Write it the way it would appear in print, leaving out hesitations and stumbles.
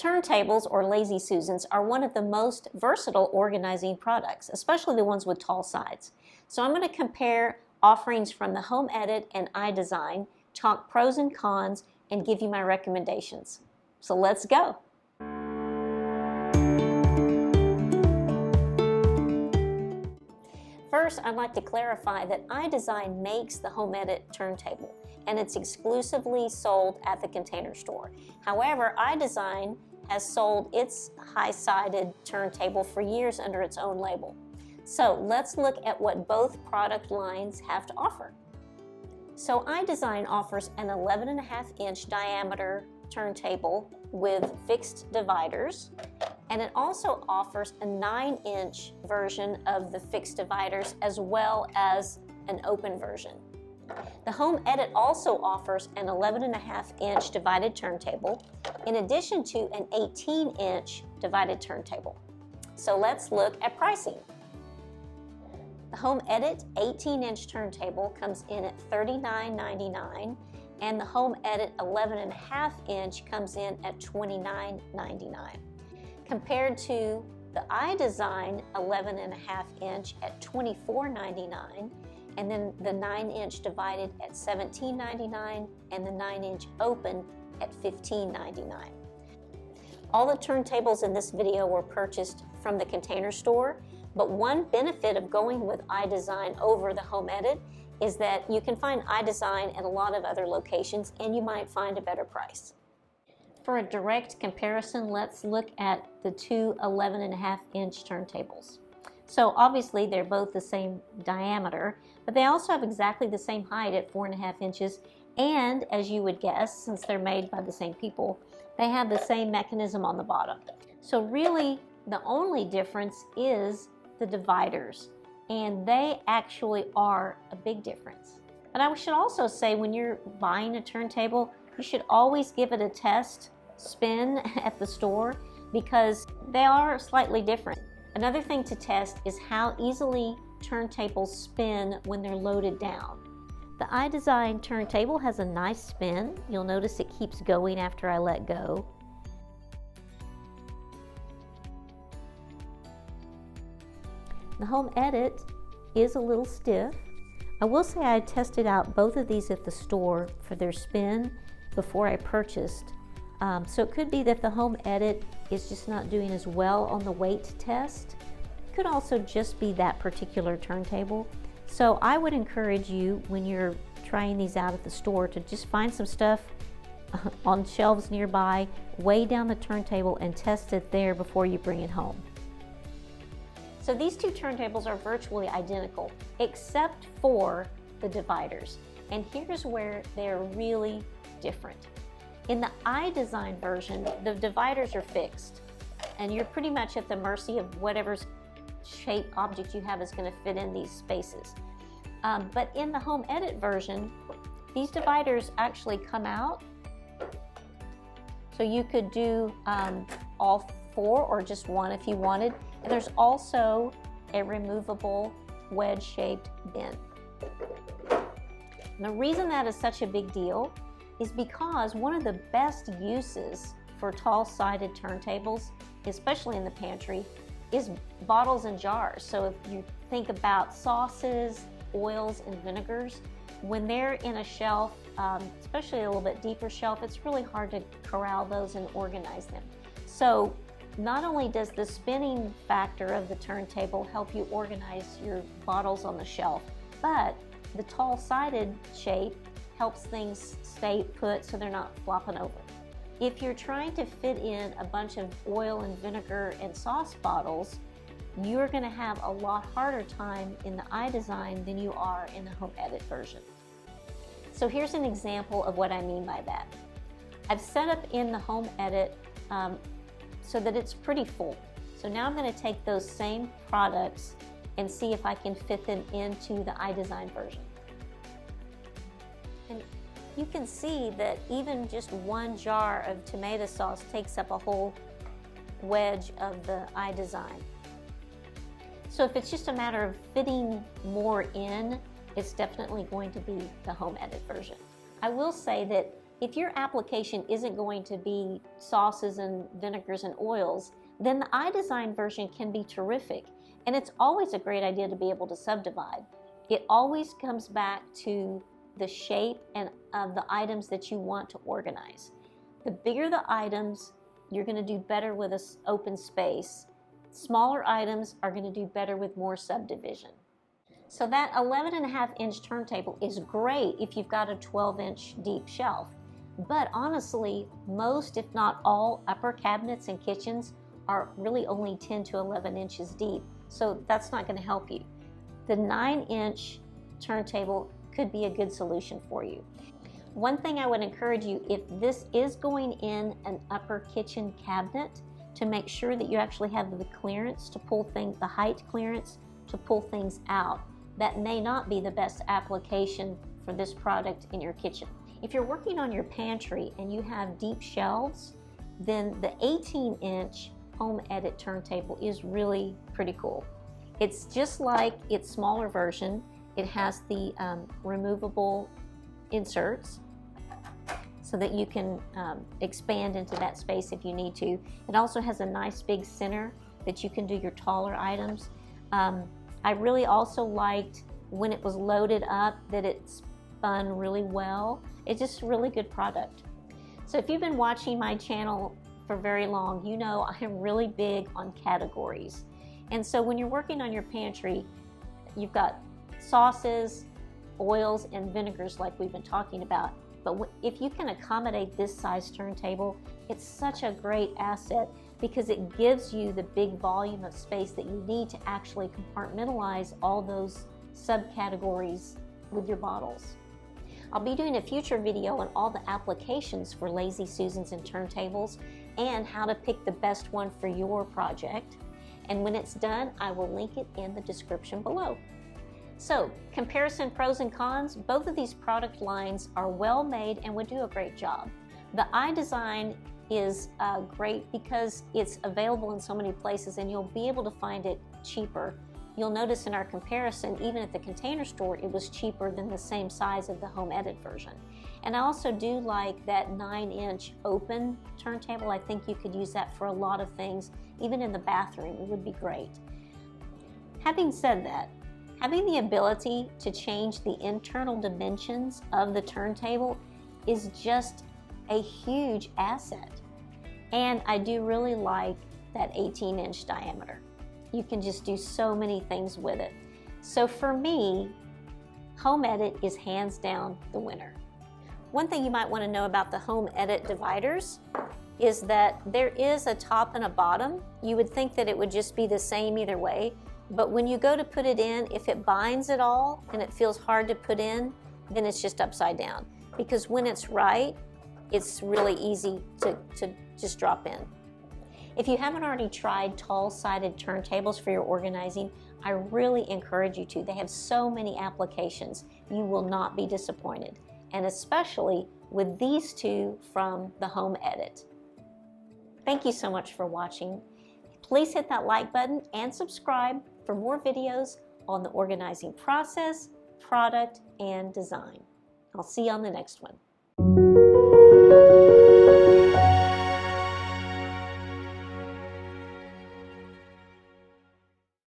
Turntables, or Lazy Susans, are one of the most versatile organizing products, especially the ones with tall sides. So I'm going to compare offerings from the Home Edit and iDesign, talk pros and cons, and give you my recommendations. So let's go. First, I'd like to clarify that iDesign makes the Home Edit turntable, and it's exclusively sold at the Container Store. However, iDesign has sold its high-sided turntable for years under its own label. So let's look at what both product lines have to offer. So iDesign offers an 11.5-inch diameter turntable with fixed dividers, and it also offers a 9-inch version of the fixed dividers as well as an open version. The Home Edit also offers an 11.5-inch divided turntable in addition to an 18-inch divided turntable. So let's look at pricing. The Home Edit 18-inch turntable comes in at $39.99, and the Home Edit 11.5-inch comes in at $29.99. Compared to the iDesign 11.5-inch at $24.99, and then the 9-inch divided at $17.99, and the 9-inch open at $15.99. All the turntables in this video were purchased from the Container Store, but one benefit of going with iDesign over the Home Edit is that you can find iDesign at a lot of other locations and you might find a better price. For a direct comparison, let's look at the two 11.5-inch turntables. So obviously they're both the same diameter, but they also have exactly the same height at 4.5 inches, and as you would guess, since they're made by the same people, they have the same mechanism on the bottom. So really the only difference is the dividers, and they actually are a big difference. But I should also say, when you're buying a turntable, you should always give it a test spin at the store because they are slightly different. Another thing to test is how easily turntables spin when they're loaded down. The iDesign turntable has a nice spin. You'll notice it keeps going after I let go. The Home Edit is a little stiff. I will say I tested out both of these at the store for their spin before I purchased. So it could be that the Home Edit is just not doing as well on the weight test. It could also just be that particular turntable. So I would encourage you, when you're trying these out at the store, to just find some stuff on shelves nearby, weigh down the turntable and test it there before you bring it home. So these two turntables are virtually identical, except for the dividers. And here's where they're really different. In the iDesign version, the dividers are fixed, and you're pretty much at the mercy of whatever shape object you have is going to fit in these spaces. But in the Home Edit version, these dividers actually come out, so you could do all four or just one if you wanted. And there's also a removable wedge-shaped bin. And the reason that is such a big deal is because one of the best uses for tall-sided turntables, especially in the pantry, is bottles and jars. So if you think about sauces, oils, and vinegars, when they're in a shelf, especially a little bit deeper shelf, it's really hard to corral those and organize them. So not only does the spinning factor of the turntable help you organize your bottles on the shelf, but the tall-sided shape helps things stay put so they're not flopping over. If you're trying to fit in a bunch of oil and vinegar and sauce bottles, you're going to have a lot harder time in the iDesign than you are in the Home Edit version. So here's an example of what I mean by that. I've set up in the Home Edit so that it's pretty full. So now I'm going to take those same products and see if I can fit them into the iDesign version. And you can see that even just one jar of tomato sauce takes up a whole wedge of the iDesign. So if it's just a matter of fitting more in, it's definitely going to be the Home Edit version. I will say that If your application isn't going to be sauces and vinegars and oils, then the iDesign version can be terrific. And it's always a great idea to be able to subdivide. It always comes back to the shape and of the items that you want to organize. The bigger the items, you're going to do better with an open space. Smaller items are going to do better with more subdivision. So that 11.5-inch turntable is great if you've got a 12-inch deep shelf. But honestly, most, if not all, upper cabinets and kitchens are really only 10 to 11 inches deep. So that's not going to help you. The 9-inch turntable could be a good solution for you. One thing I would encourage you, if this is going in an upper kitchen cabinet, to make sure that you actually have the clearance to pull things, the height clearance to pull things out. That may not be the best application for this product in your kitchen. If you're working on your pantry and you have deep shelves, then the 18-inch Home Edit turntable is really pretty cool. It's just like its smaller version. It has the removable inserts so that you can expand into that space if you need to. It also has a nice big center that you can do your taller items. I really also liked when it was loaded up that it spun really well. It's just a really good product. So if you've been watching my channel for very long, you know I am really big on categories. And so when you're working on your pantry, you've got sauces, oils, and vinegars like we've been talking about. But if you can accommodate this size turntable, it's such a great asset because it gives you the big volume of space that you need to actually compartmentalize all those subcategories with your bottles. I'll be doing a future video on all the applications for Lazy Susans and turntables and how to pick the best one for your project. And when it's done, I will link it in the description below. So, comparison pros and cons, both of these product lines are well made and would do a great job. The iDesign is great because it's available in so many places and you'll be able to find it cheaper. You'll notice in our comparison, even at the Container Store, it was cheaper than the same size of the Home Edit version. And I also do like that 9-inch open turntable. I think you could use that for a lot of things, even in the bathroom, it would be great. Having said that, having the ability to change the internal dimensions of the turntable is just a huge asset. And I do really like that 18-inch diameter. You can just do so many things with it. So for me, Home Edit is hands down the winner. One thing you might want to know about the Home Edit dividers is that there is a top and a bottom. You would think that it would just be the same either way, but when you go to put it in, if it binds at all and it feels hard to put in, then it's just upside down. Because when it's right, it's really easy to just drop in. If you haven't already tried tall-sided turntables for your organizing, I really encourage you to. They have so many applications. You will not be disappointed, and especially with these two from the Home Edit. Thank you so much for watching. Please hit that like button and subscribe for more videos on the organizing process, product, and design. I'll see you on the next one.